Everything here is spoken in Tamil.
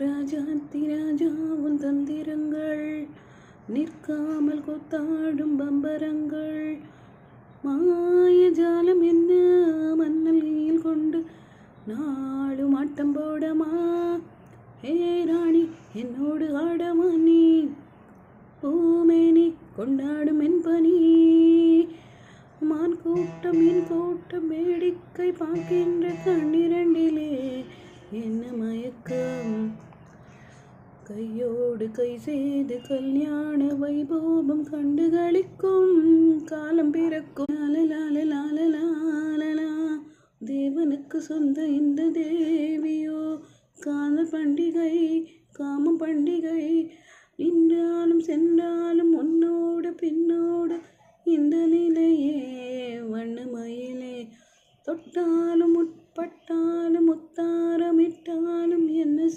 ராஜாத்தி ராஜா உன் தந்திரங்கள் நிற்காமல் கொத்தாடும் பம்பரங்கள் மாயஜாலம் என்ன மன்னல் கொண்டு நாளும் ஆட்டம் போடமா ஹே ராணி என்னோடு ஆடமா நீ பூமேனி கொண்டாடும் என் பனி மான் கூட்டம் என் கூட்டம் வேடிக்கை பார்க்கின்ற கண்ணிரண்டிலே என்ன மயக்கம் கையோடு கை செய்து கல்யாண வைபோகம் கண்டு களிக்கும் காலம் பிறக்கும் லாலலாலலாலலாலலா தேவனுக்கு சொந்த இந்த தேவியோ காதல் பண்டிகை காமம் பண்டிகை நின்றாலும் சென்றாலும் முன்னோடு பின்னோடு இந்த நிலையே வண்ணமயிலே தொட்டாலும் உட்பட்டாலும் முத்தாரமிட்டாலும் என்ன